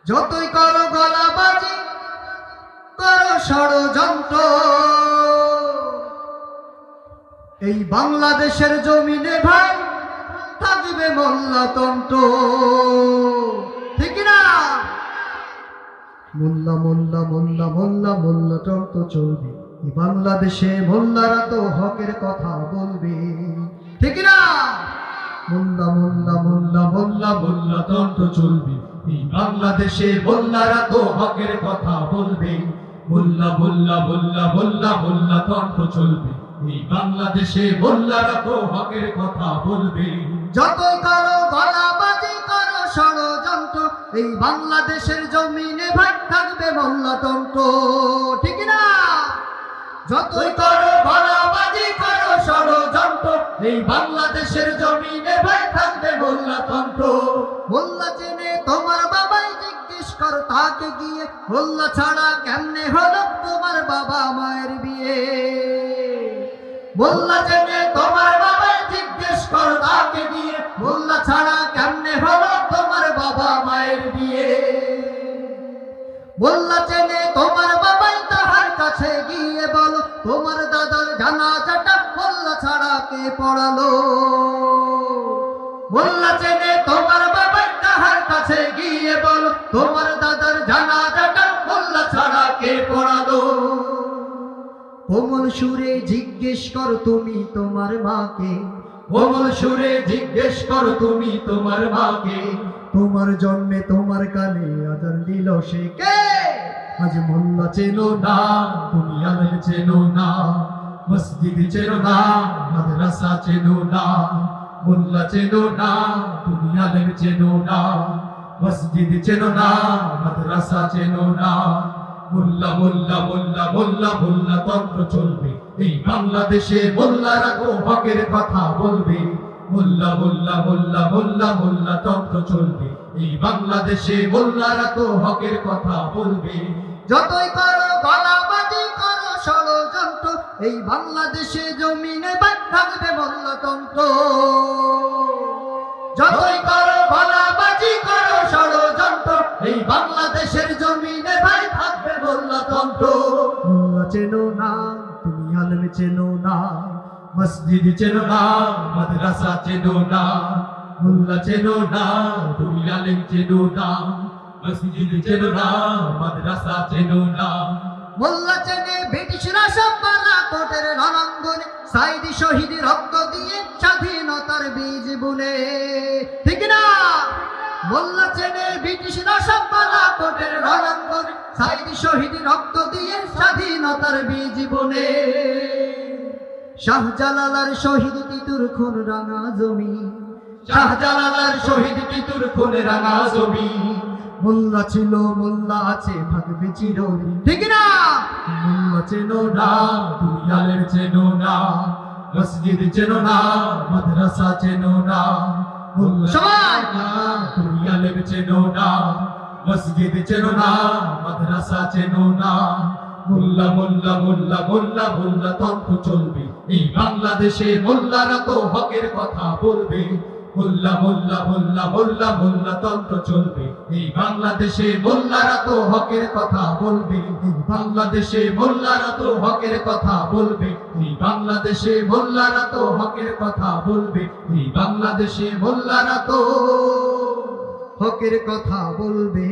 যতই করো গলাবাজি, করো ষড়যন্ত্র, এই বাংলাদেশের জমিনে ভাই থাকবে মোল্লাতন্ত্র। ঠিক না? মোল্লা মোল্লা মোল্লা মোল্লা মোল্লাতন্ত্র চলবে এই বাংলাদেশে। মোল্লারা তো হকের কথা বলবে। ঠিক না? মোল্লা মোল্লা মোল্লা মোল্লা মোল্লাতন্ত্র চলবে এই বাংলাদেশে। মোল্লারা তো হকের কথা বলবে। মোল্লা মোল্লা মোল্লা মোল্লা মোল্লাতন্ত্র চলবে এই বাংলাদেশে। মোল্লারা তো হকের কথা বলবে। যতই করো গলাবাজি, করো ষড়যন্ত্র, এই বাংলাদেশের জমিনে ভাই থাকবে মোল্লাতন্ত্র। ঠিক না? যতই করো গলাবাজি, করো ষড়যন্ত্র, এই বাংলাদেশের জমিনে ভাই থাকবে মোল্লাতন্ত্র। মোল্লা চেনে তোমার বাবাই, জিজ্ঞেস করো তাকে গিয়ে, মোল্লা ছাড়া কেমনে হলো তোমার বাবা মায়ের বিয়ে। মোল্লা চেনে তোমার বাবাই, জিজ্ঞেস করো তাকে গিয়ে, মোল্লা ছাড়া কেমনে হলো তোমার বাবা মায়ের বিয়ে। মোল্লা চেনে তোমার বাবাই, তাহার কাছে গিয়ে বলো তোমার দাদার জানাজাটা মোল্লা ছাড়া কে পড়ালো। মোল্লা চেনে তোমার বাবাই, তাহার কাছে গিয়ে বলো তোমার দাদার জানাজাটা মোল্লা ছাড়া কে পড়ালো। কোমল সুরে জিজ্ঞেস করো তুমি তোমার মাকে, কোমল সুরে জিজ্ঞেস করো তুমি তোমার মাকে, তোমার জন্মে তোমার কানে আজান দিল সে কে। আজ মোল্লা চেনো না, তুমি আলেম চেনো না, মসজিদ চেনো না, মাদ্রাসা চেনো না। মোল্লা চেনো না, তুমি আলেম চেনো না, মসজিদ চেনো না, মাদ্রাসা চেনো না। মোল্লা মোল্লা মোল্লা মোল্লা মোল্লাতন্ত্র চলবে এই বাংলাদেশে। মোল্লারা তো হকের কথা বলবে। মোল্লা মোল্লা মোল্লা মোল্লা মোল্লাতন্ত্র চলবে এই বাংলাদেশে। মোল্লারা তো হকের কথা বলবে। যতই করো গলাবাজি, করো ষড়যন্ত্র, এই বাংলাদেশে জমিনে ভাই থাকবে মোল্লাতন্ত্র। যতই করো গলাবাজি, করো ষড়যন্ত্র, এই বাংলাদেশের জমিনে ভাই থাকবে মোল্লাতন্ত্র। মোল্লা চেনো না, তুমি আলেম চেনো না, মসজিদ চেনো না, মাদ্রাসা চেনো না। মোল্লা চেনো না, তুমি আলেম চেনো না, মসজিদ চেনো না, মাদ্রাসা চেনো না। মোল্লা চেনে ব্রিটিশরা সব বালাকোটের রণাঙ্গনে, সাইদি শহীদ রক্ত দিয়ে স্বাধীনতার বীজ বুনে। ঠিক না? মোল্লা চেনে ব্রিটিশরা সব বালাকোটের রণাঙ্গনে, সাইদি শহীদ রক্ত দিয়ে স্বাধীনতার বীজ বুনে। শাহজালালার শহীদ তিতুর খুন রাঙা জমি, শাহজালালার শহীদ তিতুর খুন রাঙা জমি। মোল্লা ছিল, মোল্লা আছে, থাকবে চিরদিন। ঠিক না? মোল্লা চেনো না, তুমি আলেম চেনো না, মসজিদ চেনো না, মাদ্রাসা চেনো না। সবাই তুমি আলেম চেনো না, মসজিদ চেনো না, মাদ্রাসা চেনো না। মোল্লা মোল্লা মোল্লা মোল্লা মোল্লাতন্ত্র চলবে এই বাংলাদেশে। মোল্লারা তো হকের কথা বলবে। মোল্লা মোল্লা মোল্লা মোল্লা মোল্লাতন্ত্র চলবে এই বাংলাদেশে। মোল্লারা তো হকের কথা বলবে এই বাংলাদেশে। মোল্লারা তো হকের কথা বলবে এই বাংলাদেশে। মোল্লারা তো হকের কথা বলবে এই বাংলাদেশে। মোল্লারা তো হকের কথা বলবে।